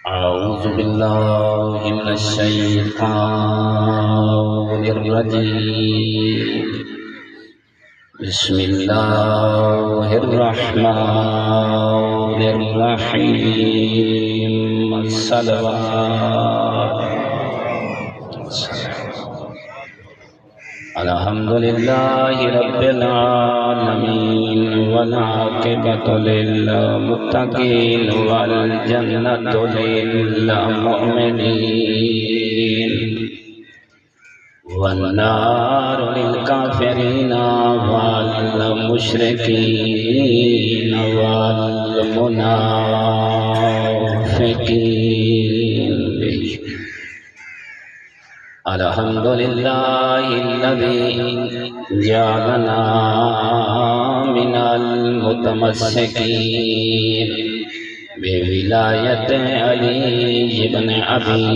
أعوذ بالله من الشيطان الرجيم. بسم الله الرحمن الرحيم. الصلوات. الحمد لله رب العالمين والعاقبة للمتقين والجنة للمؤمنين والنار للكافرين والمشركين والمنافقين. الحمد لله الذي جعلنا من المتمسكين بولاية علي بن أبي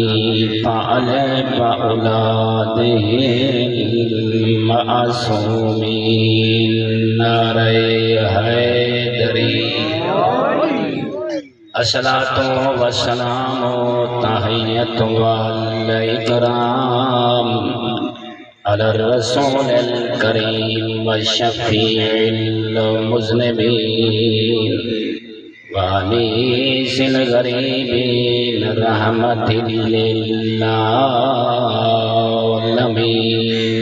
طالب وأولاده المعصومين. نعرہ حیدری. الصلاة والسلام تحية والإكرام على الرسول الكريم والشفيع المذنبين وأنيس الغريبين رحمة للعالمين.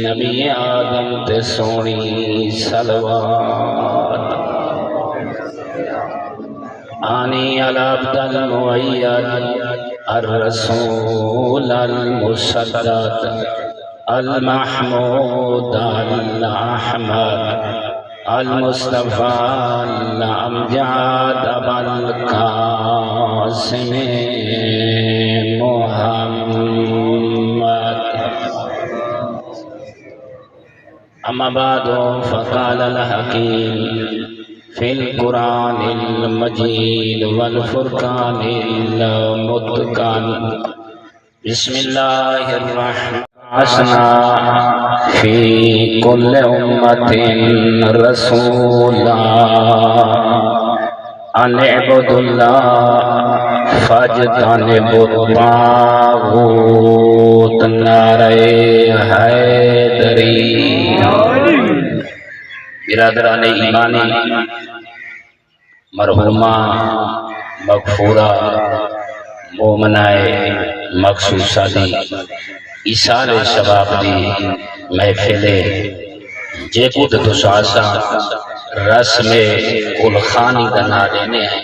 نبي آدم تسوني صلوات آنی العبد المؤید الرسول المصدق المحمود الأحمد المصطفى الأمجد أبا القاسم محمد. أما بعد فقال الحكيم في القرآن المجيد والفرقان المتقن. بسم الله الرحمن الرحيم. في كل أمة رسولا أن اعبدوا الله فاجتنبوا الطاغوت. نعرہ حیدری. برادران ایمانی، مرحومہ مغفورہ مومنائے مخصوصہ دی ایسال ثواب دی محفل جے کو تو ساسا رسم کل خانی دنا دینے ہیں.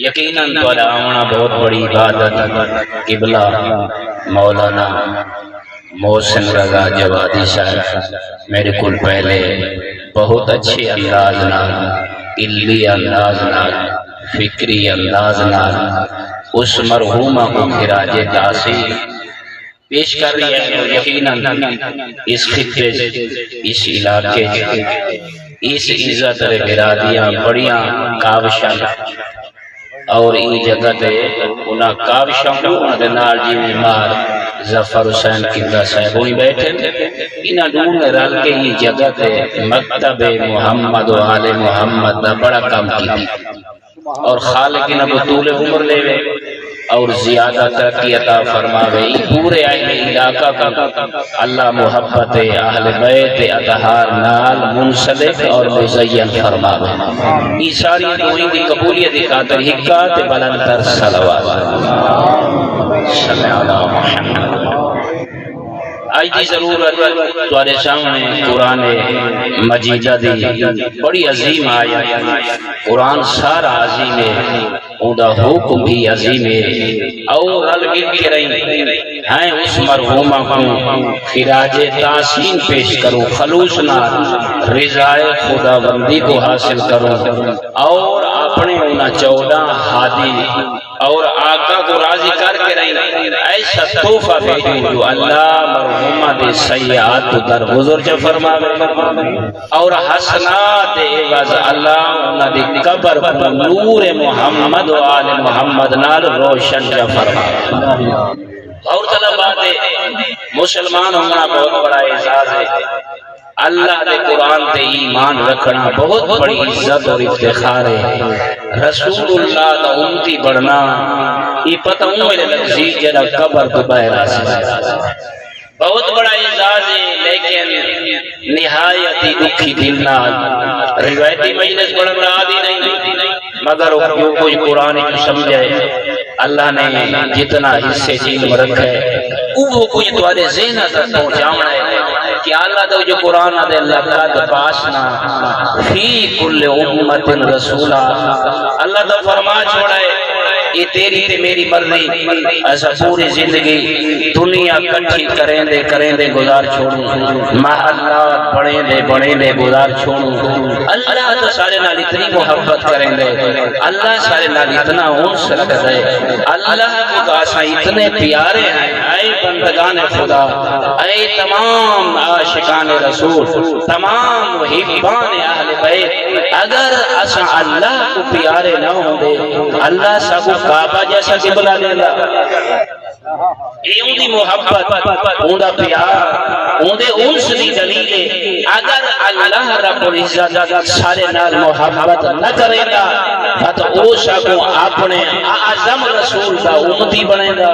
یقیناً تو آونا بہت بڑی عبادت. قبلہ مولانا محسن رضا جوادی صاحب میرے کل پہلے بہت اچھے انداز نال، علمی انداز نال، فکری انداز نال اس مرحومہ کو خراج تحسین پیش کر رہی ہے. یقیناً اس خطے اس علاقے اس عزت برادیاں بڑیاں کاوشاں اور این جگہ تے انہاں کاوشاں کو انہاں نال جی مار ظفر حسین قبلہ صاحب ہوئی بیٹھے. انہاں دونوں نے رل کے یہ جگہ تے مکتب محمد و آل محمد دا بڑا کام کی اور خالق انہاں بطول عمر لے وے اور زیادہ ترقی عطا فرماوے. پورے اہل علاقہ کا اللہ محبت اہل بیت اطہار نال منسلک اور مزین فرماوے. یہ ساری دعائیں دی قبولیت دی خاطر حقات بلندر صلوات صلی اللہ محمد. آج دی ضرورت تواڈے سامنے قرآن مجیدہ دی بڑی عظیم آیت. قرآن سارا عظیم ہے، اوندا حکم بھی عظیم ہے. اور رل مل کے رہی ہیں اس مرحومہ کو خراج تحسین پیش کرو، خلوص نال رضائے خدا بندی کو حاصل کرو اور اپنے انہاں 14 ہادی اور آقا کو راضی کر کے رہی ایسا تحفہ بھیجو جو اللہ مرحومہ دے سیئات درگزر جو فرماوے اور حسنات عوض اللہ انہاں دی قبر پر نور محمد و آل محمد نال روشن جو فرماوے. اور طلبات مسلمان ہونا بہت بڑا اعزاز ہے. اللہ دے قرآن تے ایمان رکھنا بہت بڑی عزت اور افتخار ہے. رسول اللہ دا امتی بڑھنا یہ پتہ ہوں میرے لفظی جڑا قبر تو باہر آسا بہت بڑا اعزاز ہے لیکن نہایت ہی دکھی دل نال روایتی مجلس پڑھن عادی نہیں مگر جو کوئی قرآن کو سمجھے اللہ نے جتنا حصے علم رکھا ہے وہ کوئی تمہارے ذہن تک پہنچانا ہے کہ اللہ تو جو قرآن دے اللہ قد باسنا فی کل امت رسولا اللہ تو فرما چھوڑا ہے یہ تیری تے میری مرضی ایسا پوری زندگی دنیا کٹھی کریں دے گزار چھوڑوں محلات بڑے دے گزار چھوڑوں اللہ تو سارے نال اتنی محبت کریں دے اللہ سارے نال اتنا انس رکھ دے اللہ کو کاسا اتنے پیارے ہیں اے بندگان خدا اے تمام عاشقان رسول تمام محبان اہل بیت اگر اسا اللہ کو پیارے نہ ہوں دے اللہ سب کعبہ جیسا قبلہ لینا یہ ان دی محبت ان دا پیار ان دے انس دی دلیل ہے اگر اللہ رب العزت سارے نال محبت نہ کرے گا تو او سکو اپنے اعظم رسول کا امتی بنے گا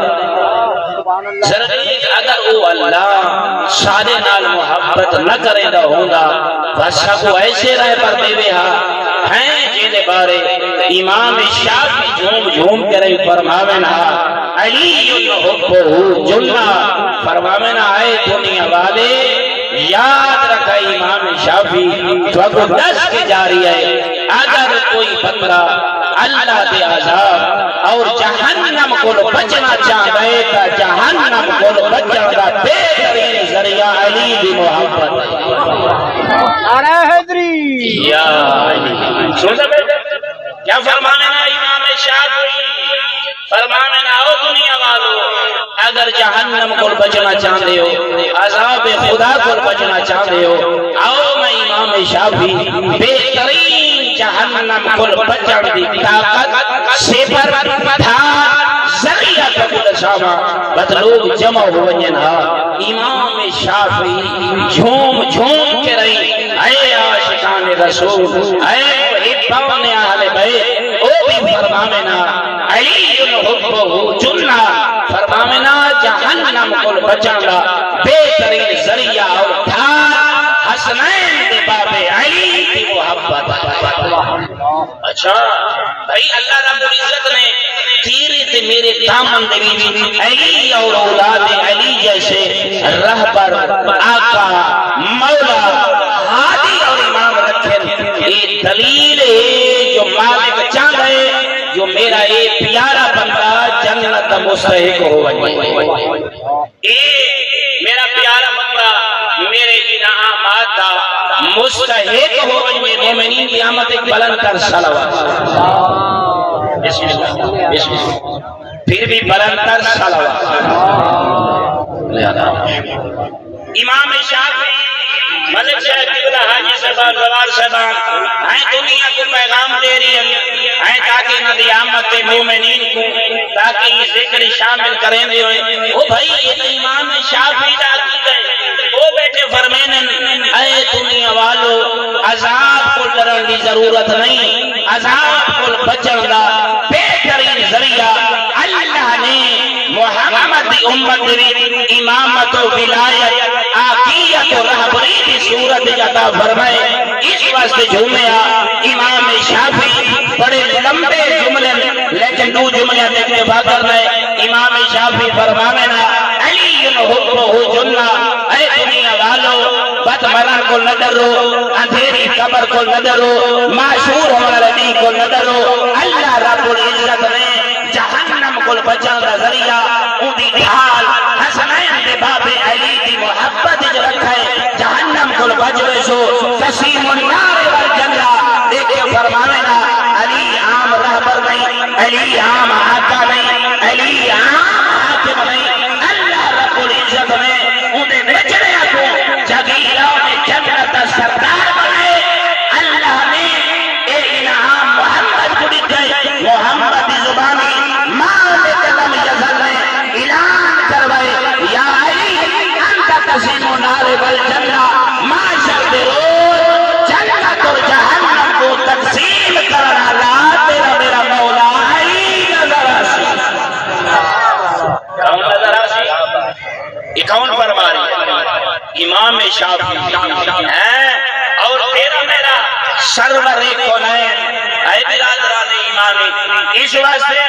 ضرور اگر وہ اللہ سارے نال محبت نہ کرے گا ہوگا بادشاہ کو ایسے رہ پر دے ہاں ہیں جن بارے امام شافعی جھوم کے رہی فرماوینا علی حبہ جنہ فرماوینا آئے دنیا والے یاد رکھا امام شافعی تو کو دس کے جاری ہے اگر کوئی بندہ اللہ دے عذاب اور جہنم کو بچنا چاہے تو جہنم کو بچنا کا بہترین ذریعہ علی دی محبت نعرہ حیدری یا علی سن بیٹا کیا فرمانے نا امام شافعی فرمانے نا او دنیا والو اگر جہنم کو بچنا چاہتے ہو عذاب خدا کو بچنا چاہتے ہو آؤ میں امام شافعی بہترین جہنم کو بچن دی طاقت صفر تھا ذریعہ قبول شاما بس لوگ جمع ہو ونجنہا امام شافعی جھوم کے رہی اے عاشقان رسول اے محبان اہل بیت او بھی فرماوینا علی حبہ جنہ فرماوینا جہنم کو بچانا بہترین ذریعہ اور دھار حسنین دے باب علی کی محبت اچھا بھائی اللہ رب العزت نے تیرے تے میرے دامن دے بھی علی اور اولاد علی جیسے رہبر آقا مولا ہادی اور امام رکھے یہ دلیل ہے جو مالک چاہ رہے جو میرا ایک پیارا بندہ جنت مستحق ہو میرا پیارا بندہ میرے انعامات دا مستحق ہو مومنین کی آمد ایک بلند کر صلوات بسم اللہ بسم اللہ پھر بھی بلند کر صلوات امام شافعی ملک صاحب قبلہ حاجی صاحب زوار صاحب ہیں دنیا کو پیغام دے رہی ہیں تاکہ نبی آمد مومنین کو تاکہ یہ ذکر شامل کریں دے ہوئے وہ بھائی یہ امام شافعی دا عقیدہ ہے وہ بیٹھے فرمینن اے دنیا والو عذاب کو ڈرن کی ضرورت نہیں عذاب کو بچن دا بہترین ذریعہ اللہ نے محمد دی امت دی امامت و ولایت آقیت و رہبری کی صورت جاتا فرمائے اس واسطے جھومیا امام شافعی بڑے لمبے جملے لیکن دو جملے دیکھنے باقر میں امام شافعی فرماوینا علی حبہ جنہ اے دنیا والو بد مرن کو نہ ڈرو اندھیری قبر کو نہ ڈرو معشور ہمارا نبی کو نہ ڈرو اللہ رب العزت نے جہنم کو بچانا ذریعہ اودی ڈھال حسنین دے باب علی دی محبت جو رکھا ہے جہنم کو بچوے سو تسیم النار والجنہ دیکھے فرماوینا علی عام رہبر نہیں علی عام آقا نہیں علی عام حاکم نہیں اللہ رب العزت نے انہیں بچنے کو جگیرہ میں جنت سردار بنائے اللہ نے اے انعام محمد کو دیکھ گئے محمد زبانی مالک لم یزل نے اعلان کروائے یا علی انت تسیم نار والجنہ معاشر دے روز جنت اور جہنم کو تقسیم کرنا لا تیرا میرا مولا علی نظر آسی امام شافعی ہے اور تیرا میرا سرور کونین اے برادران ایمانی. اس واسطے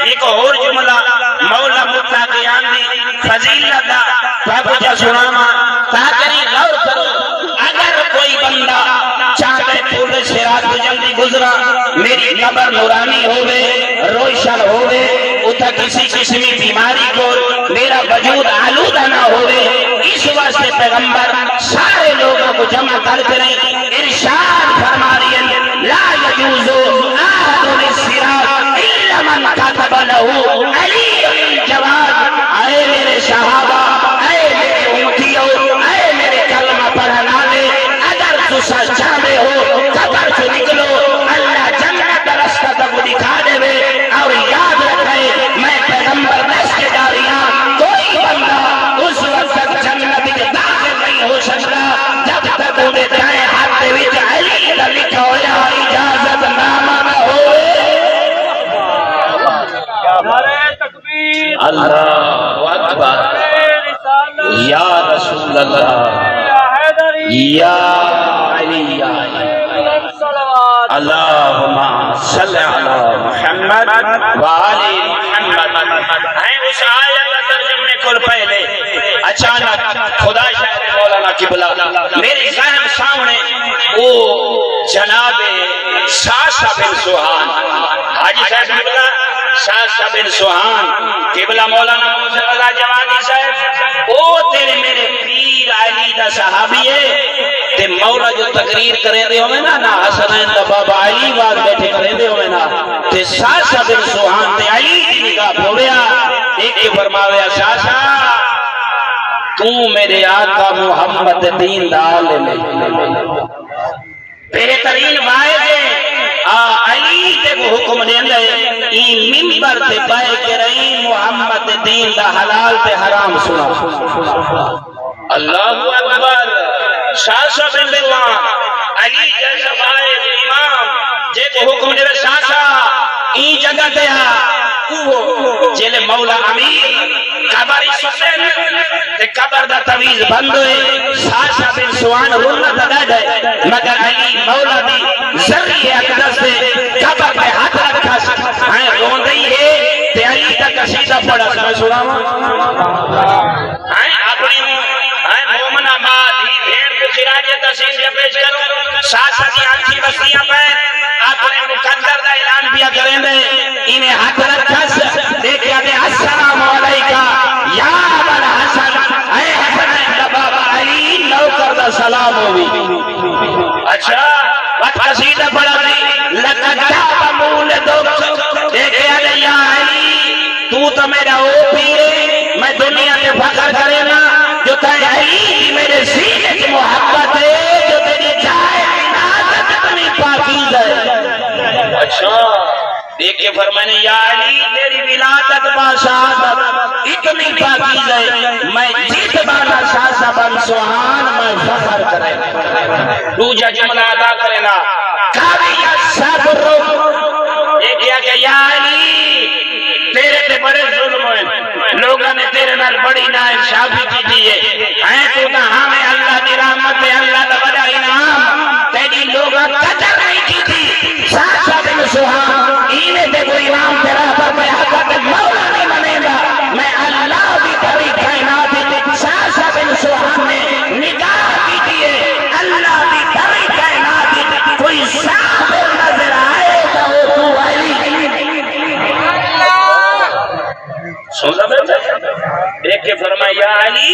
ایک اور جملہ مولا متقیان دی فضیلت دا پاپجا سناما تاکری غور کرو. اگر کوئی بندہ چاہتے پورے صراط کو جلدی گزرا میری قبر نورانی ہوئے روشن ہوئے اتھا کسی قسمی بیماری کو میرا وجود آلودہ نہ ہوئے. اس واسطے پیغمبر سارے لوگوں کو جمع کر کریں ارشاد فرما رہی ہے لا یجوزو آہد للصراط الا من کتب لہو علی الجواد. اے میرے صحابہ اے میرے امتیوں اے میرے کلمہ پڑھنا لے اگر تو سچانے ہو قبر سے نکلو اللہ جنت رستہ تک دکھا دے وے. اور یاد رکھے میں پیغمبر دس کے داریاں کوئی بندہ اس وقت تک جنت کے داخل نہیں ہو سکتا جب تک انہیں دائیں ہاتھ دے وچ علی کا لکھا ہویا اجازت نامہ نہ ہوئے. اللہ اکبر یا رسول اللہ یا علی یا اللہم صلی علی محمد وآل محمد. اس آیت کا ترجمے کل پہلے اچانک خدا شاہد مولانا قبلہ میری ذہن سامنے وہ جناب شاہ بن سوہان حاجی صاحب قبلہ شاہ بن سوہان قبلہ مولانا موسیٰ اللہ جوانی صاحب او تیرے میرے پیر علی دا صحابی ہے تے مولا جو تقریر کریں دے ہوئے نا حسنین دا بابا علی بات بیٹھے کریں دے ہوئے نا تے شاہ بن سوہان تے علی کی نگاہ پھوڑیا ایک کے فرماویا شاہ تو میرے آقا محمد دین دال لے بہترین واحد ہے علی تے کو حکم دیں دے این ممبر تے پائے کے رہی محمد دین دا حلال تے حرام سنا. اللہ اکبر. شاہ بن سوہان علی جیسا واحد امام جے کو حکم دے شاہ این جگہ تے جیلے مولا امیر قبر سوچن تے قبر دا تویز بند ہوئے شاہ بن سوہان رونا دا دے مگر علی مولا دی ذریعہ اقدس سے قبر پہ ہاتھ رکھا ہاں رون رہی ہے تے علی کا قصیدہ پڑھا سمجھ سنا اپنی مومن آباد ہی بھیڑ کو خراج تحسین سے پیش کروں شاہ کی آنکھی بستیاں پہ اپنے مقدر دا اعلان پیا کریں دے انہیں ہاتھ رکھا دیکھیا دے السلام علیکہ یا ابن حسن اے حسن بابا علی نوکر دا سلام ہوئی. اچھا وقت قصیدہ پڑھا دی لقد جاب مولدک دیکھیا دے یا علی تو میرا او پیرے میں دنیا کے فخر کرے نا جو تے علی کی میرے سینے کی محبت ہے جو تیری جائے عنادت اتنی پاکیز ہے. اچھا دیکھئے فرمانے یا علی تیری ولادت باشادت اتنی پاکیز ہے میں جیت بانا شاہ بن سوہان میں فخر کرے دوجہ جملہ ادا کرنا کاری صبر دیکھیا کہ یا علی تیرے تے بڑے ظلم ہوئے لوگوں نے تیرے نال بڑی ناانصافی کی دیئے ہیں تو نہ ہمیں اللہ دی رحمت ہے اللہ دا بڑا انعام تیری لوگوں قدر نہیں کی تھی. شاہ بن سوہان اینے تے کوئی امام تیرا پر میں حقت مولا نہیں بنے گا میں اللہ بھی بڑی کائنات تھی. شاہ بن سوہان نے نگاہ کی دیئے اللہ بھی بڑی کائنات تھی. کوئی شاہ نظر آئے گا وہ تو علی سوزہ بیٹھا ایک کے فرمایا یا علی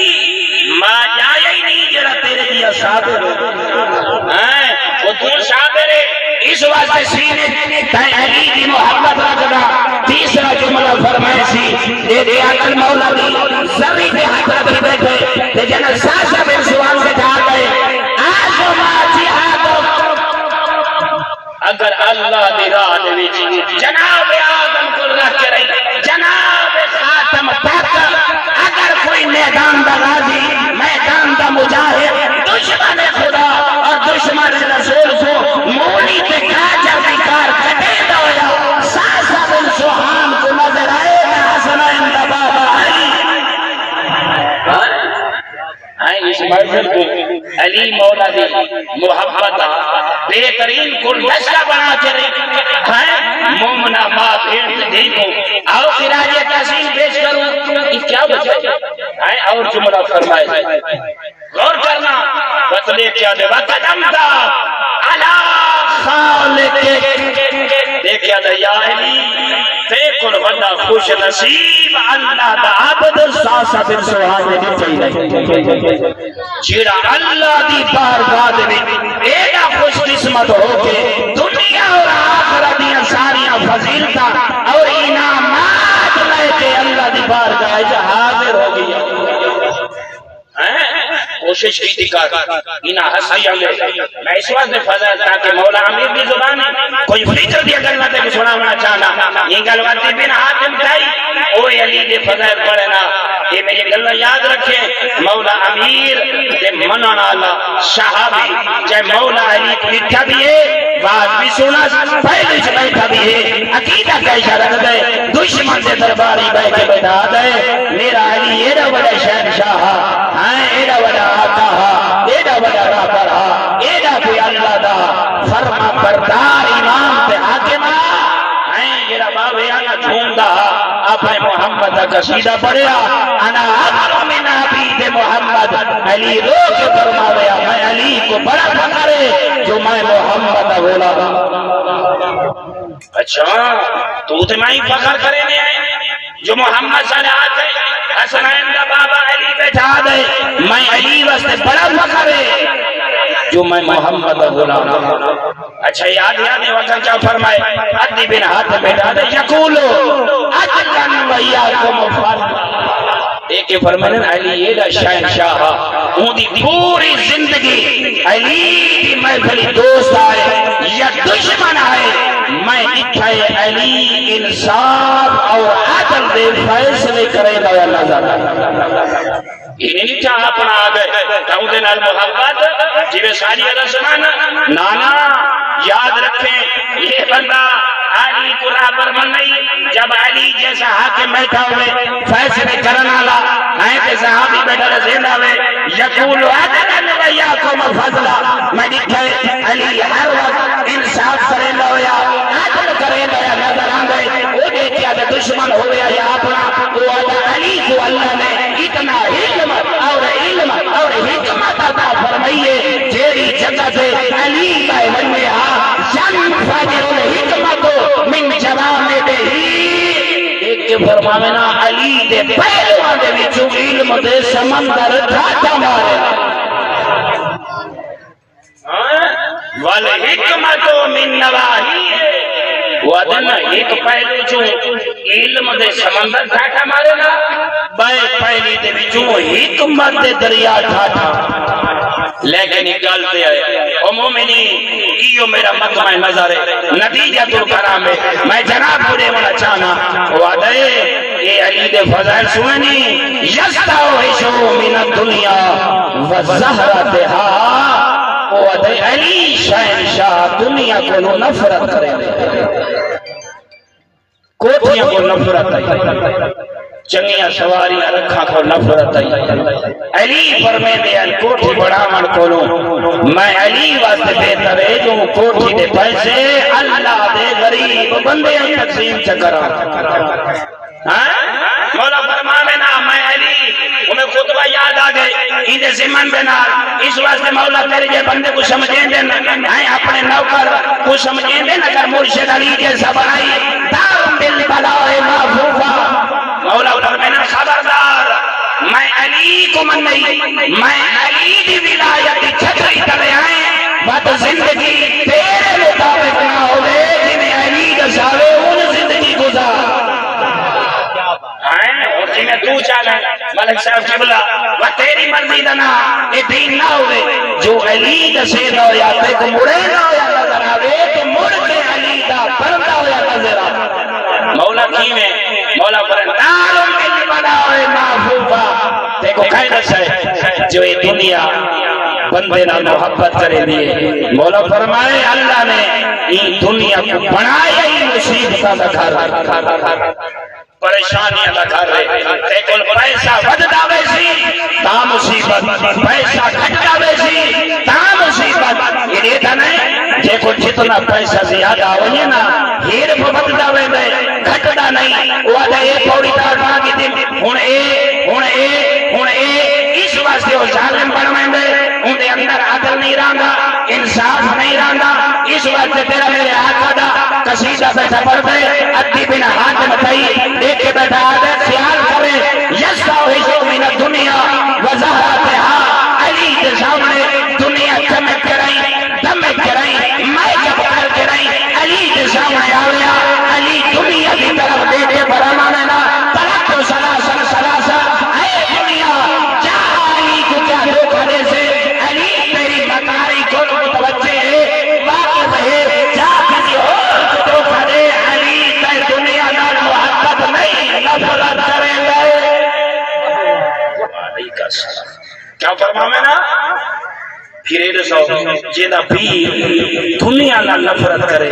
ماں جائے ہی نہیں جڑا تیرے دیا صابر وہ تو صابر ہے اس واسطے سینے تے علی کی محبت رکھنا. تیسرا جملہ فرمائے سی دے دے عقل مولا دی زمین پہ ہاتھ رکھ بیٹھے تے جنہ شاہ بن سوہان سے کہا گئے آزما جہاد اگر اللہ دی راہ دے وچ جناب آدم کو رکھ کے رہی جناب خاتم تک اگر کوئی میدان دا غازی میدان دا مجاہد دشمن خدا اور دشمن رسول کو مولی پہ کاجر دی کار کٹے دا ہویا شاہ بن سوہان محبت بہترین گلدستہ بنا کے رہے مومنہ ماں بھیڑ دیکھو آؤ خراج تحسین پیش کروں یہ کیا وجہ ہے اور جملہ فرمائے غور کرنا بطلے کیا دے وقدم دا علا خالق دیکھیا دا یا علی فیکل وڈا خوش نصیب اللہ دا عبد ساسا بن سوحان نے چاہیے جیڑا اللہ دی بارگاہ دے ایڈا خوش قسمت ہو کے دنیا اور آخرت دیا ساریاں فضیلتاں اور انعامات لے کے اللہ دی بارگاہ جا حاضر ہو گیا کوشش کی تکار انہا ہستی آگے میں اس وقت نے فضل تاکہ مولا امیر بھی زبان کوئی فکر دیا کرنا تھا کہ سناونا چاہنا یہ گلواتی بن حاتم تھائی اوہ علی دے فضل پڑھنا یہ میری گلہ یاد رکھیں مولا امیر دے منن آلہ صحابی جائے مولا علی لکھا بھی ہے بات بھی سنا پہلے سے بیٹھا بھی ہے عقیدہ کا اشارہ دے دشمن سے درباری بیٹھے بیٹھا دے میرا علی ایڈا بڑا شہنشاہ ایڈا بڑا آقا ایڈا بڑا رابر ایڈا کوئی اللہ دا فرما بردار امام پہ حاکمہ جیڑا بابے آنا جھوندا اپنے محمد کا قصیدہ پڑھیا انا افضل من عبید محمد علی رو کے فرمایا میں علی کو بڑا فخر ہے جو میں محمد بولا اچھا تو تے میں فخر کرے نہیں آئے جو محمد صلی اللہ علیہ وسلم حسنین دا بابا علی بیٹھا دے میں علی واسطے بڑا فخر ہے جو میں محمد غلام اچھا یاد وقت کیا فرمائے عدی بن حاتم بیٹھا دے یقولو اجلن ویاکم فرد ایک فرمائے علی یہ شہنشاہ ہوں دی پوری زندگی علی دی محفلی دوست آئے یا دشمن آئے میں اکھائے علی انصاف اور عدل دے فیصلے کرے گا نظر انہیں چاہ اپنا آگئے تاؤں دے نال محبت جیوے ساری رسمان نانا یاد رکھیں یہ بندہ علی کو رابر من نہیں جب علی جیسا حاکم بیٹھا ہوئے فیصلے کرنا لا آئیں تے صحابی بیٹھا رسیندہ ہوئے یقولو عدلن ویاکم فضلا میں دیکھے علی ہر وقت انصاف کرے لو یا عدل کرے لو یا نظر آنگے وہ دیکھیا دے دشمن ہوئے یا اپنا وہ علی کو اللہ نے اتنا حکمت اور علم اور حکمت عطا فرمائیے جیری جگہ سے علی کا بننے جن فاجر الحکمت من جوامع ایک کے فرماوینا علی دے پہلوان دے وچوں علم دے سمندر ڈھاٹا مارے والحکمت من نواہی وادن ایک پہلو جو علم دے سمندر ڈھاٹا مارے نا بائے پہلی دے وچوں حکمت دے دریا ڈھاٹا لیکن یہ گلتے آئے او مومنی یہ میرا مقمع نظر ہے نتیجہ الکلام ہے میں جناب پورے ہونا چاہنا وعدہ یہ علی دے فضائل سننی یستوحشو من الدنیا وزہرتہا وعدہ علی شہنشاہ دنیا کو نفرت کرے کوٹھیاں کو نفرت ہے چنگیاں سواریاں رکھا کو نفرت ہے علی فرمے دے کوٹھی بڑا من کولوں میں علی واسطے بہتر ہے جو کوٹھی دے پیسے اللہ دے غریب بندے تقسیم چکرا مولا فرمانے نا میں علی انہیں خطبہ یاد آگئے انہیں زمان بنار اس واسطے مولا تیرے جے بندے کو سمجھیں دینا اپنے نوکر کو سمجھیں دینا اگر مرشد علی جیسا بنائی دارم بل بلائے محفوفہ مولا فرمانا خبردار میں علی کو من نہیں میں علی دی ولایت چھتری تلے آئیں بات زندگی تیرے مطابق نہ ہوئے جنہیں علی دساوے ان زندگی گزار جنہیں تو چاہنا ملک صاحب قبلہ و تیری مرضی دنا یہ دین نہ ہوئے جو علی دسے نہ ہویا تے کو مڑے نہ ہویا نظر آوے تو مڑ کے علی دا پردہ ہویا نظر آوے مولا کی میں مولا پرنداروں کے لیے بنا ہوئے محفوظہ تے کو کہہ دسے جو یہ دنیا بندے نہ محبت کرے دیئے مولا فرمائے اللہ نے یہ دنیا کو بنایا ہی مصیبت کا گھر پریشانیاں دا گھر ہے تے کول پیسہ وددا ویسی تا مصیبت پیسہ گھٹدا ویسی تا مصیبت یہ تے نہیں جے کو جتنا پیسہ زیادہ ہوئے نا ہیر وددا ویندے گھٹدا نہیں وہ دے پوری طرح کی دن ہن اے اس واسطے وہ ظالم بن ویندے ان دے اندر عدل نہیں رہندا انصاف نہیں رہندا اس واسطے تیرا میرے آقا دا قصیدہ بیٹھا پڑھ دے ادی بن حاتم تئی دیکھ کے بیٹھا آدھے خیال کرے یستوحشو من الدنیا وزہراتہا علی کے سامنے دنیا چمک کے رہی دمک کے رہی میں جب کر کے رہی علی کے سامنے آویا علی دنیا کی طرف دے کے فرمانا نا ترک تو سلاسل سلاسل اے دنیا چاہ علی کو کیا دھوکہ دے سے علی تیری مکاری کو متوجہ ہے واقف ہے جا کسی اور کو دھوکہ دے علی تے دنیا نال محبت نہیں نفرت کریں گے کیا فرماوے نا پھر یہ دسو جیدہ پیر دنیا نال نفرت کرے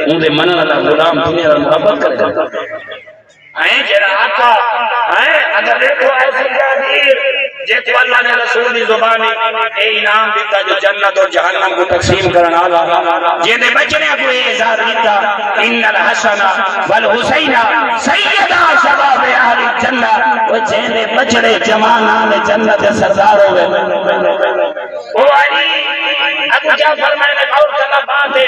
ان دے منن والا غلام دنیا نال محبت کرے ہیں جڑا آقا ہیں اگر دیکھو ایسی جادیر جیتو اللہ نے رسول دی زبانی اے انعام دیتا جو جنت اور جہنم کو تقسیم کرنا آگا جیدے بچنے کو اعزاز دیتا ان الحسن والحسین سیدہ شباب اہل جنت وہ جیدے بچڑے جوانان جنت سردار ہوئے وہ علی ابو جعفر میں نے اور کلا بات ہے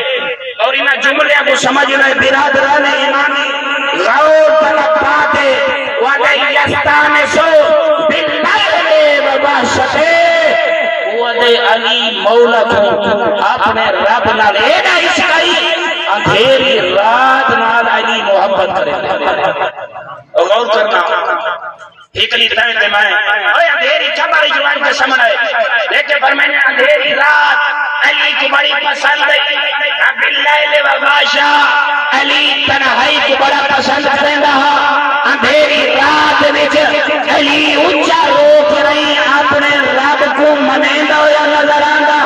اور انہا جملے کو سمجھنا برادران ایمانی غور طلب بات ہے وَدَيْ يَسْتَانِسُ بِاللَّيْلِ وَبَاشَتِ وَدَيْ علی مولا کو اپنے رب نال ایڈا عشقائی اندھیری رات نال علی محبت کرے غور کرنا ہکلی تیتے میں اوہ اندھیری چباری جوان کے سمجھے لیکن فرمائنے اندھیری رات علی کو بڑی پسند ہے باللیل وغاشا علی تنہائی کو بڑا پسند کریں رہا اندھیری رات وچ علی اونچا روک رہی اپنے رب کو منیندہ ہویا نظر آندہ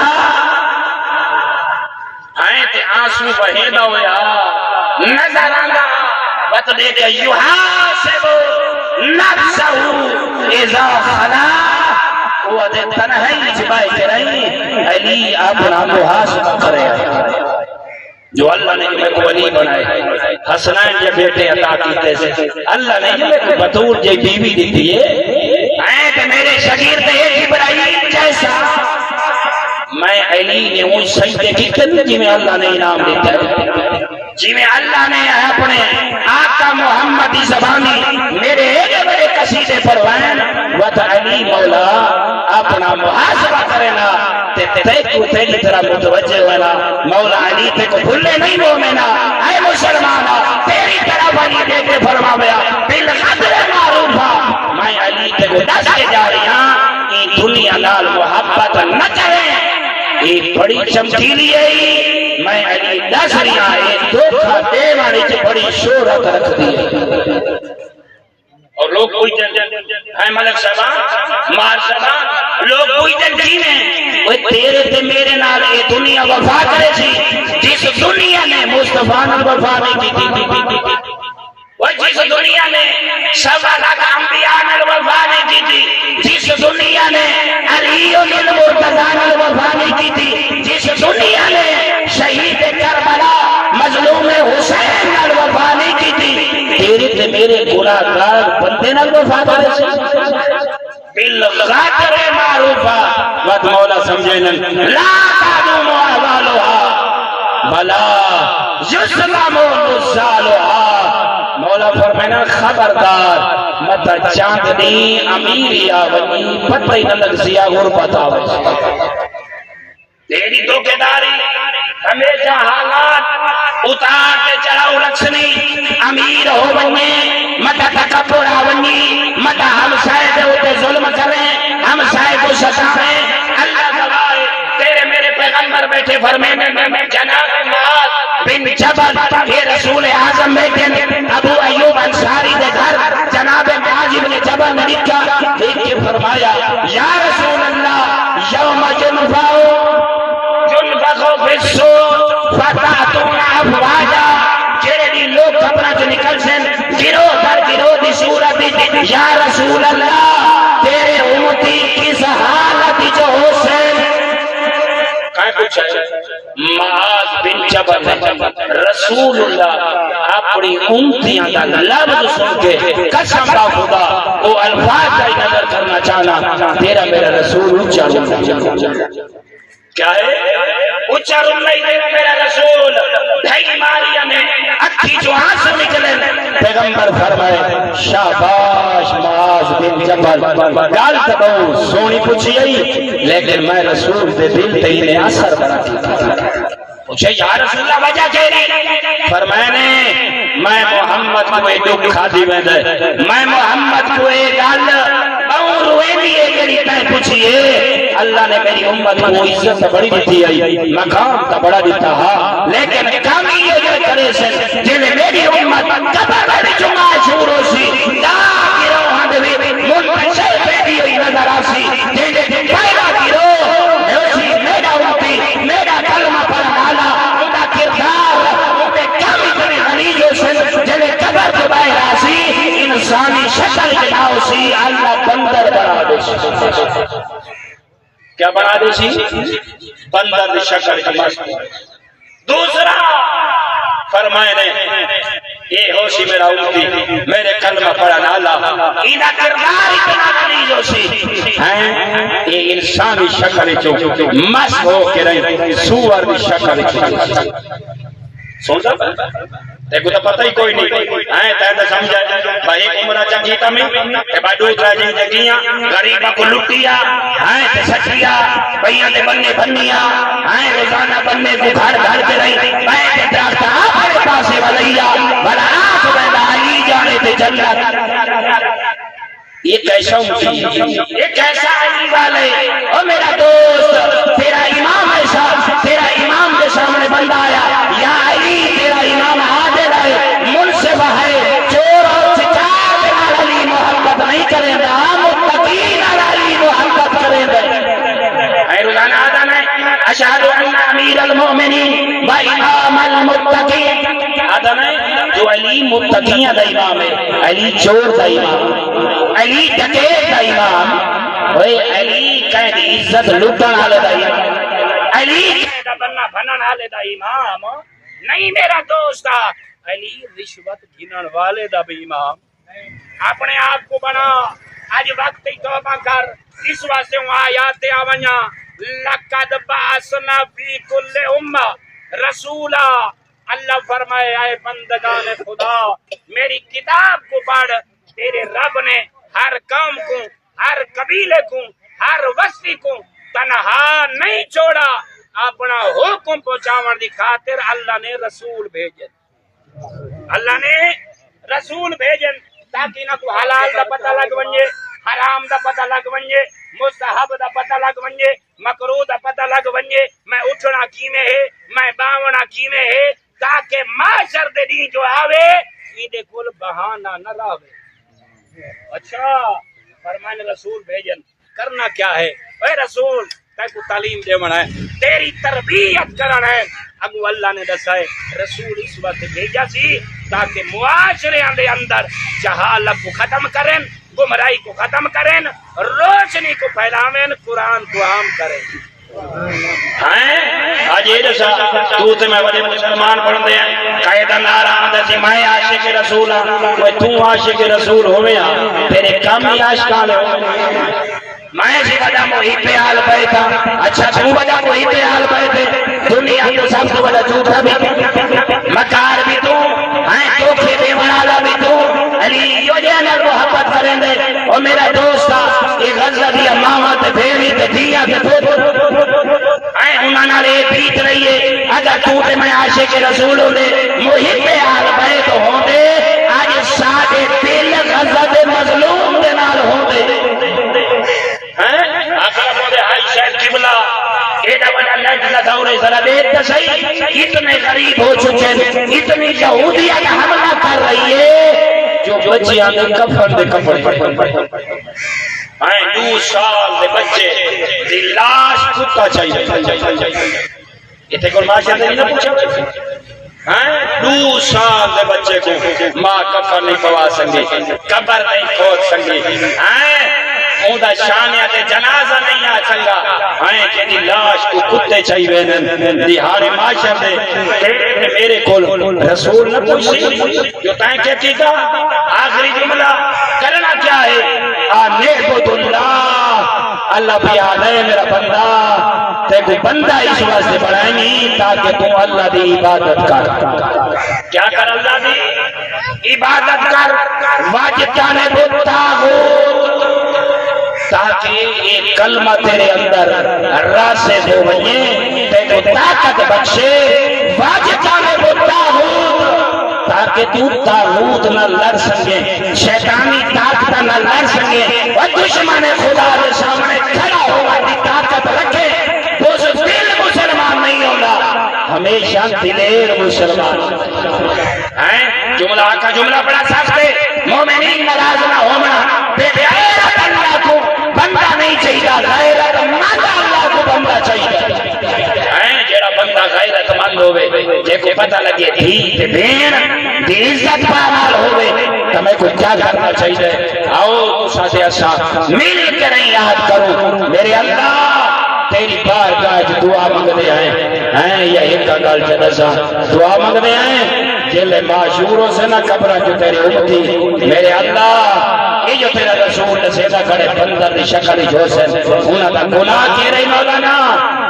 آئیں تے آنسو بہیدہ ہویا نظر آندہ بات دے کہ یحاسبو نفسہو اذا خلا وہ دے تنہائی جبائی کے رہی علی اپنا محاسبہ کرے جو اللہ نے میں کو ولی بنائے حسنین جے بیٹے عطا کیتے سے اللہ نے جو میں کو بطور جے بیوی دیتی ہے آئے کہ میرے شگیر تے ایک ابراہیم جیسا میں علی نے ان سجدے کیتے جی میں اللہ نے انعام دیتا ہے جی میں اللہ نے اپنے آقا محمدی زبانی میرے ایک بڑے قصیدے پروائن وَتَ علی مولا اپنا محاسبہ کرنا تے کو تیری طرح متوجہ ہونا مولا علی تے کو بھولے نہیں مومنا اے مسلمانا تیری طرف علی دے کے فرماویا بالقدر معروفا میں علی تے کو دس کے جا رہی ہاں یہ دنیا نال محبت نہ کریں یہ بڑی چمکیلی ہے میں علی دس رہی ہاں یہ دھوکہ دے والی کی بڑی شہرت رکھ دی اور لوگ پوچھتے ہیں ملک صاحبان مار صاحبان لوگ پوچھتے جینے وہ تیرے تے میرے نال اے دنیا وفا کرے سی جس دنیا نے مصطفیٰ نے وفا نہیں کی وہ جس دنیا نے سوا لاکھ انبیاء نے وفا نہیں کی جس دنیا نے علی بن مرتضیٰ نے وفا نہیں کی تھی جس دنیا نے شہید کربلا مظلوم حسین نے وفا نہیں کی تھی تیرے تے میرے گناہگار بندے نال وفا کرے سی بالغادر معروفہ وقت مولا سمجھے لا تعلم احوالها بلا یسلم نزالها مولا فرمائنا خبردار متا چاندنی امیری آونی پتہ ہی نہ لگ سیا غربت آوے تیری دھوکیداری ہمیشہ حالات اتار کے چڑھاؤ رکھنی امیر ہو بنے متا تکبر آونی متا ہم شاید ہوتے ظلم کریں ہم شاید کو ستائیں اللہ گواہ تیرے میرے پیغمبر بیٹھے فرمینے میں جناب معاذ بن جبل یہ رسول اعظم بیٹھے ابو ایوب انصاری دے گھر جناب معاذ بن جبل نے لکھا دیکھ کے فرمایا یا رسول اللہ یوم جنفاؤ فی السوق فتاتون افواجا جڑے بھی لوگ قبرہ جو نکل سن گروہ در گروہ یا رسول اللہ تیرے امتی کس حالت جو حسین کہاں پوچھا معاذ بن جبل رسول اللہ اپنی امتیاں دا لفظ سن کے قسم کا خدا وہ الفاظ کا نظر کرنا چاہنا تیرا میرا رسول اونچا کیا ہے اونچا نہیں تیرا میرا رسول ڈھائی ماریا میں اکھی جو آنسو نکلے پیغمبر فرمائے شاباش معاذ بن جبل گال تبو سونی پوچھی آئی لیکن میں رسول دے دل تے انہیں اثر بنا پوچھے یا رسول اللہ وجہ کہہ رہی فرمائے نے میں محمد کو ایک دکھ کھا دی میں دے میں محمد کو ایک گال بہن روئے لیے کری تائیں پوچھئے اللہ نے میری امت کو عزت بڑی دیتی آئی مقام تا بڑا دیتا ہاں لیکن کامی یہ کرے سے جنہیں میری امت کبھر بڑی چمع شورو سی لا گرو ہاں بھی منتشے پیدی ہوئی نظر آسی جنہیں پیدا گرو نیوشی میرا امتی میرا کلمہ پر مالا اندہ کردار اندہ کامی کنی غریجو سے جنہیں کبھر کے باہر آسی انسانی شکل جناؤ سی اللہ بندر بنا دے کیا بنا دے سی بندر شکل جناؤ دوسرا فرمائے نے اے ہوشی میرا امتی میرے کلمہ پڑھا نالا ایدہ کردار اتنا غریجو سی اے انسانی شکل جو مس ہو کے رہی سور دی شکل جو سن سا دیکھو تو پتہ ہی کوئی نہیں تیدہ سمجھائے بھائی ایک عمرہ چنگیتا میں بھائی دوسرا جن جگیاں غریبہ کو لٹیا تے سچیا بھائیاں دے بننے بننیا روزانہ بننے کو گھر گھر کے رہی بھائی دے درخت آپ پاسے والیا بھلا آپ بیدہ علی جانے تے جنت یہ کیسا یہ کیسا علی والے او میرا دوست تیرا امام ایسا تیرا امام کے سامنے بندہ آیا یا علی تیرا امام عادل ہے منصف ہے چور اور چکار بنا علی محبت نہیں کریں گے متقین علی محبت کریں گے اے روزانہ آدھا نہیں اشہد ان امیر المؤمنین و امام المتقین آدھا نہیں جو علی متقین دا امام ہے علی چور دا امام علی ڈکیت دا امام وہ علی قید عزت لٹن والے دا امام علی قید بننا بنن والے دا امام نہیں میرا دوست علی رشوت گھنن والے دا بھی امام اپنے آپ کو بنا آج وقت ہی توبہ کر اس واسطے ہوں آیات آونیا لقد بعثنا فی کل امہ رسولا اللہ فرمائے اے بندگان خدا میری کتاب کو پڑھ تیرے رب نے ہر قوم کو ہر قبیلے کو ہر وسطی کو تنہا نہیں چھوڑا اپنا حکم پہنچاون دی خاطر اللہ نے رسول بھیجن اللہ نے رسول بھیجن تاکہ نہ کو حلال دا پتہ لگ ونجے حرام دا پتہ لگ ونجے مستحب دا پتہ لگ ونجے مکروہ دا پتہ لگ ونجے میں اٹھنا کیویں ہے میں باونا کیویں ہے تاکہ معاشر دے دی جو آوے ایدے کول بہانہ نہ راوے اچھا فرمان رسول بھیجن کرنا کیا ہے اے رسول تیکو تعلیم دے بنا ہے تیری تربیت کرنا ہے اگو اللہ نے دسا ہے رسول اس وقت بھیجا سی تاکہ معاشرے دے اندر جہالت کو ختم کریں گمراہی کو ختم کریں روشنی کو پھیلاویں قرآن کو عام کریں آج یہ دسا تو تے میں بڑے مسلمان پڑھ دے ہیں قائدہ نارا آدھا سی میں عاشق رسول ہوں کوئی تو عاشق رسول ہوئے ہیں تیرے کم ہی عاشقان ہوئے میں سی وجہ محیط پہ حال پہ تھا اچھا تو وجہ محیط پہ حال پہ تھے دنیا تو سب تو وجہ جھوٹا بھی مکار بھی تو توکھے بے منالا بھی تو علی یہ جانا محبت کریں دے اور میرا دوستا ایک غزہ دیا ماما تے بھیڑی تے دیا تے انہوں نے بیت رہی ہے اگر ٹوٹے میں عاشق رسول ہوں دے محیط پہ حال پہ تو ہوں دے آج ساڑھے تیل غزہ دے مظلوم دے نال ہوں دے آخر مودے آئی شہد قبلہ ایڈا بڑا لڑکا دورے ذرا دیکھ تو صحیح اتنے غریب ہو چکے اتنی یہودیہ کا حملہ کر رہی ہے جو بچیاں دے کفن دے کفن آئیں 2 سال دے بچے دی لاش کتا چاہیے یہ تے کول ماشاء اللہ نہیں پوچھا دو سال دے بچے کو ماں کفن نہیں پوا سنگی، قبر نہیں کھود سنگی، اوندا شانیہ تے جنازہ نہیں آ سنگا، جنی لاش کو کتے چاہی وینن دیہاڑے معاشر دے میرے کول رسول نہ پوچھی جو تائیں کیا کیتا آخری جملہ کرنا کیا ہے نعبد اللہ اللہ بھی آلے میرا بندہ تے کو بندہ اس واسطے بڑھائیں تاکہ تو اللہ دی عبادت کر کیا کر اللہ دی عبادت کر واجب جانے تاغوت تاکہ ایک کلمہ تیرے اندر راسخ ہو وئے تے کو طاقت بخشے واجب جانے تاغوت تاکہ تو طاغوت نہ لڑ سکے شیطانی طاقت نہ لڑ سکے اور دشمن خدا کے سامنے کھڑا ہوا دی طاقت رکھے تو اس دل مسلمان نہیں ہوگا ہمیشہ دلیر مسلمان جملہ آقا جملہ بڑا سخت ہے مومنین ناراض نہ ہونا بے غیرت اللہ کو بندہ نہیں چاہیے غیرت مند اللہ کو بندہ چاہیے جیڑا بندہ غیرت مند ہوئے جے کو پتہ لگے دھی تے بین دی عزت پامال ہوئے تمہیں کو کیا کرنا چاہیے آؤ تو ساتھ ایسا مل کر یاد کرو میرے اللہ تیری بارگاہ دعا مانگتے ہیں یا ایک گل جدسا دعا مانگتے ہیں جلے معشوروں سے نہ قبرہ جو تیری امتی میرے اللہ یہ جو تیرا رسول نسیدہ کھڑے بندر دی شکل جو سے انہاں دا گناہ کہہ رہی مولانا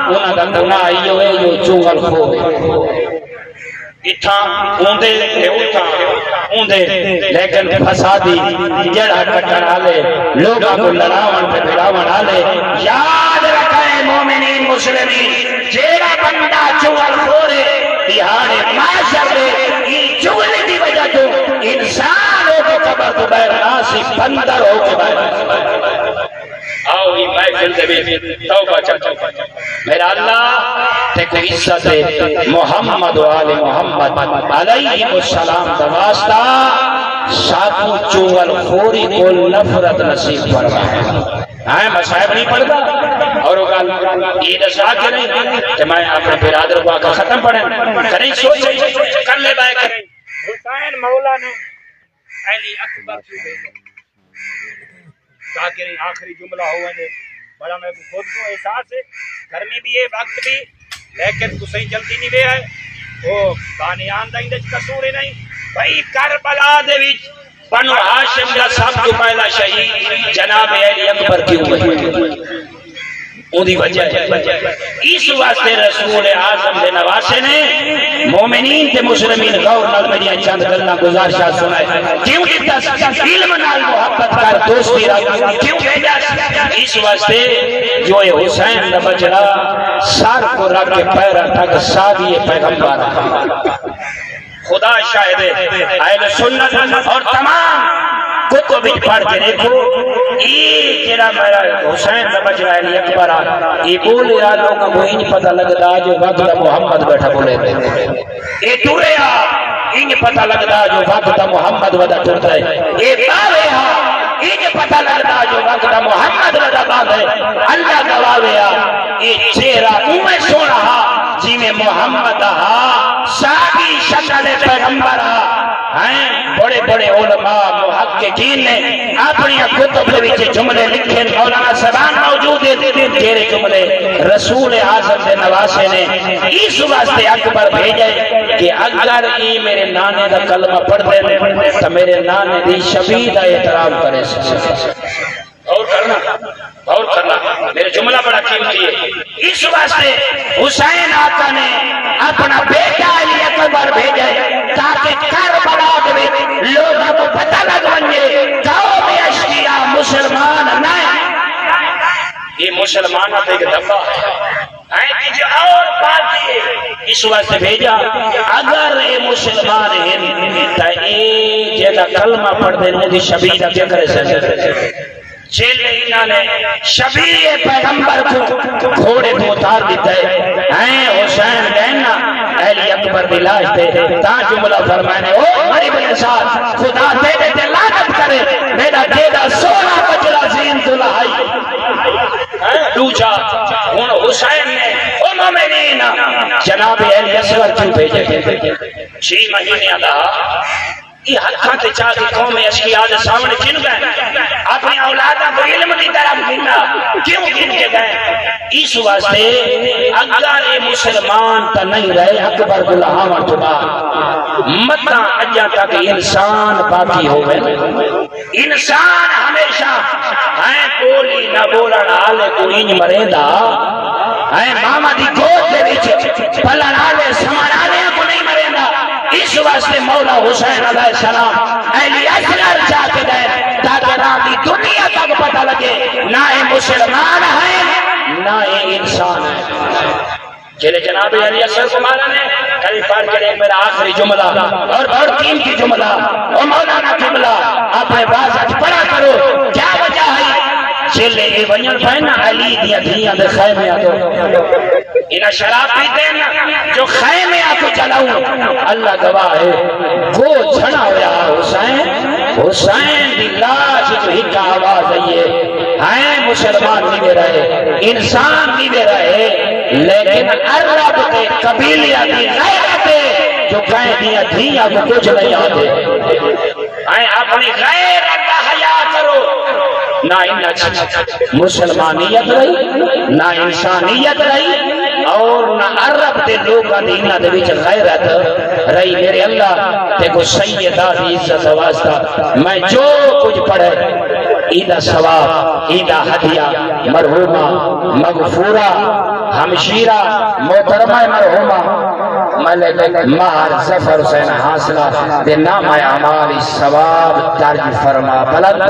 انہاں دا گناہ ایو ہے جو چوغل خو اتھا اوندے اتھا اوندے لیکن فسادی جڑا کٹن آلے لوگاں کو لڑاون پہ بھڑاون آلے یاد رکھیں مومنین مسلمین جیڑا بندہ چوغل خورے دیہاڑے معاشر میں یہ چغلی دی وجہ تو انسان ہو کے قبر تو بیر ناسی بندر ہو کے بیر آؤ ہی محفل دے بھی توبہ چاہتا میرا اللہ تے کو عزت محمد و آل محمد علیہ السلام دواستا ساتھو چوغل خوری کو نفرت نصیب فرما ہے مسائب نہیں پڑھتا اور وہ یہ دسا کے نہیں کہ میں اپنے برادر کو آقا ختم پڑھیں کریں سوچ کر لے بائے کریں حسین مولا نے علی اکبر تاکہ آخری جملہ ہوا ہے بڑا میں خود کو احساس ہے گرمی بھی ہے وقت بھی لیکن تو صحیح جلدی نہیں بے ہے وہ بانیان دا اندج قصور نہیں بھائی کربلا دے وچ بنو ہاشم کا سب تو پہلا شہید جناب علی اکبر کیوں ہوئے اندھی وجہ ہے اس واسطے رسول اعظم دے نواسے نے مومنین تے مسلمین غور نال میری چند گلاں گزارشات سنائے کیوں کہ علم نال محبت کر دوستی رکھ کیوں بھیجا اس واسطے جو حسین دا بچڑا سر کو رکھ کے پیروں تک سادی پیغمبر خدا شاہد ہے اہل سنت اور تمام کتب پڑھ کے دیکھو یہ جڑا میرا حسین دا بچڑا علی اکبر یہ بولے آ لوگوں کو ہی نہیں پتہ لگتا جو وقت محمد بیٹھا بولے یہ ٹورے آ انہیں پتہ لگتا جو وقت محمد ودا ٹرتا ہے یہ باوے آ انہیں پتہ لگتا جو وقت محمد ودا بات ہے اللہ گواوے آ یہ چہرہ اوے سونا جی میں محمد آ سادی شکل پیغمبر ہیں بڑے بڑے علماء محققین نے اپنی کتب میں جملے لکھے مولانا سبان موجود ہیں تیرے جملے رسول اعظم دے نواسے نے اس واسطے اکبر بھیجے کہ اگر یہ میرے نانے کا کلمہ پڑھ دے تو میرے نانے دی شبیہ احترام کرے اور کرنا میرے جملہ بڑا قیمتی ہے اس واسطے حسین آقا نے اپنا بیٹا علی اکبر بھیجے تاکہ کربلا میں لوگوں کو پتہ لگ بنے قوم اشقیاء مسلمان نہ یہ مسلمانوں پہ ایک دفعہ ہے جو اور پارٹی ہے اس واسطے بھیجا اگر یہ مسلمان ہیں تو یہ جیسا کلمہ پڑھ دے مجھے شبیہ کیا کرے سکتے جیل انہوں نے شبیہ پیغمبر کو گھوڑے کو اتار دیتا ہے حسین کہنا علی اکبر دی لاش دے تا جملہ فرمانے او میری بن ساتھ خدا تیرے تے لعنت کرے میرا دیدہ سونا بچڑا زین دلائی دوجا ہن حسین نے او مومنین جناب علی اصغر کیوں بھیجے 6 مہینے دا یہ ہتھاں تے چاہ دی قوم اشقیاء دے سامنے گن گئے اپنی اولاداں کو علم دی طرف گننا کیوں گن کے گئے اس واسطے اگر یہ مسلمان تا نہیں رہے اکبر گلہاں تو بعد متا اجا تک انسان باقی ہوئے انسان ہمیشہ ہے بولی نہ بولن والے کو انج مریندا ہے ماما دی گود دے وچ پلن والے سمن والے کو نہیں مریندا اس واسطے مولا حسین علیہ السلام اہل اصغر جا کے گئے تاکہ رامی دنیا تک پتہ لگے نہ یہ مسلمان ہے نہ یہ انسان ہے چلے جناب علی اصغر کو مانا نے کل پڑھ کے میرا آخری جملہ اور بہت قیمتی جملہ اور مولانا قبلہ اپنے باز پڑھا کرو کیا وجہ ہے چلے یہ ونجن پہنا علی دیا دھیاں دے خیمے آتو انہا شراب پیتے ہیں جو خیمے آتو جلاؤں اللہ گواہ ہے وہ چھڑا ہویا حسین حسین دی لاش جو ہی کا آواز ہے ہیں مسلمان نہیں دے رہے انسان نہیں دے رہے لیکن عرب کے قبیلیہ دی غیرت جو کہیں دیا دھیاں کو کچھ نہیں آتے ہیں اپنی غیرت کا حیاء کرو نہ مسلمانیت رہی نہ انسانیت رہی اور نہ عرب دے لوگاں دی انہاں دے وچ غیرت رہی میرے اللہ تے کو سیدہ دی عزت واسطہ میں جو کچھ پڑھے ایدہ ثواب ایدہ ہدیہ مرحومہ مغفورہ ہمشیرہ محترمہ مرحومہ ملک مہر ظفر حسین حاصلہ دے نام اعمال ثواب درج فرما بلند